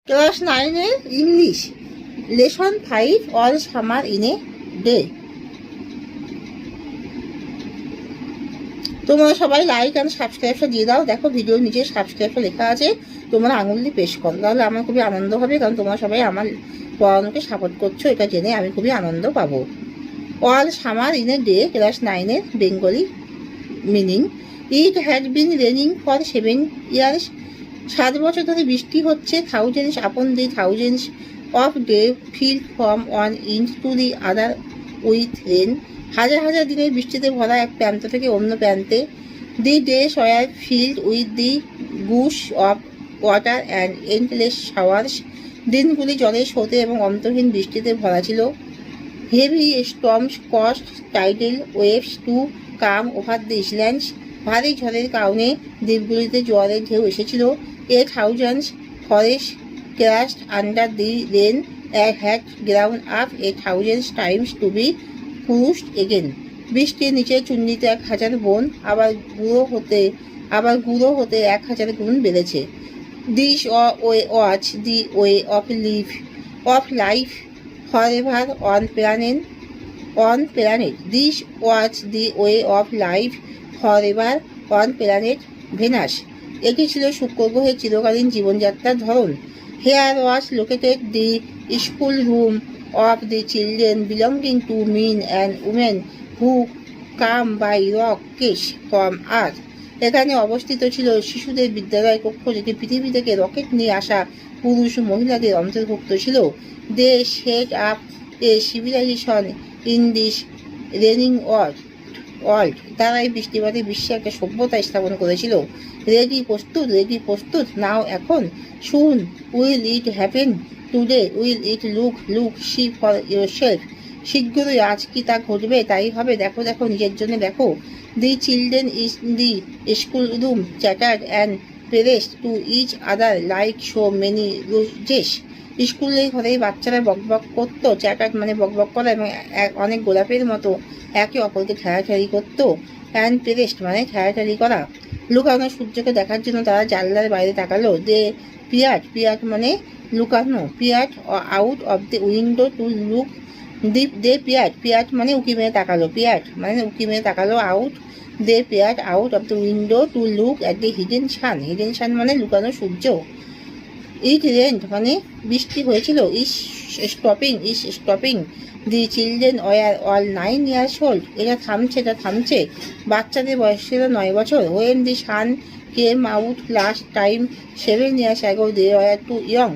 Class 9-এর English lesson 5 all summer in a day. তোমরা সবাই লাইক অ্যান্ড সাবস্ক্রাইবটা দিয়ে দাও। দেখো ভিডিওর নিচে সাবস্ক্রাইবটা লেখা আছে, তোমরা আঙুল দিয়ে পেশ করো, তাহলে আমার খুবই আনন্দ হবে, কারণ তোমরা সবাই আমার পড়ানোকে সাপোর্ট করছো, এটা জেনে আমি খুবই আনন্দ পাবো। All summer in a day, class 9-এর Bengali meaning. It had been raining for 7 years. 7 বছর ধরে বৃষ্টি হচ্ছে। Thousands upon the thousands of day fill from one inch to the other with rain. হাজার হাজার দিনের বৃষ্টিতে ভরা এক প্রান্ত থেকে অন্য প্রান্তে। The days were filled with the gush of water and endless showers. দিনগুলি জলের স্রোতে এবং অন্তহীন বৃষ্টিতে ভরা ছিল। Heavy storms caused tidal waves to come over the islands. ভারী ঝড়ের কারণে দ্বীপগুলিতে জোয়ারের ঢেউ এসেছিল। 8,000 forest crashed under the rain and had ground up 1,000 times to be crushed again. বৃষ্টির নিচে চুন্নিতে 1,000 বন আবার গুঁড়ো হতে 1,000 গুণ বেড়েছে। This was the way of life forever on planet. This was the way of life forever on planet Venus. এটি ছিল শুক্র গ্রহের চিরকালীন জীবনযাত্রার ধরন। Here was located the school room of the children belonging to men and women who came by rockets from Earth. এখানে অবস্থিত ছিল শিশুদের বিদ্যালয় কক্ষ, যেটি পৃথিবী থেকে রকেট নিয়ে আসা পুরুষ ও মহিলাদের অন্তর্ভুক্ত ছিল। They set up a civilisation in this raining world. তারা এই বৃষ্টিপাতে বিশ্বে একটা সভ্যতা স্থাপন করেছিল। রেডি প্রস্তুত নাও এখন। Soon will it happen today, will it look see for yourself. শীঘ্রই আজ কি তা ঘটবে, তাই হবে, দেখো নিজের জন্য দেখো। The children is the school room chattered and pressed to each other like so many roses. স্কুলের ঘরেই বাচ্চারা বকবক করতো। চ্যাটার্ড মানে বকবক করা, এবং অনেক গোলাপের মতো একে অপরকে ঠেলাঠেলি করতো। অ্যান্ড প্রেসড মানে ঠেলাঠেলি করা। লুকানো সূর্যকে দেখার জন্য তারা জানলার বাইরে তাকালো। দে পিয়ার্ড মানে লুকানো। Peered out of the window to look. They peered মানে উকি মেরে তাকালো। Out they peered out of the window to look at the hidden sun মানে লুকানো সূর্য। ইট রেন্ট মানে বৃষ্টি হয়েছিল। Is stopping the children were all 9 years old। এটা থামছে। বাচ্চাদের বয়স ছিল 9 বছর। When the sun came out last time 7 years ago they were too young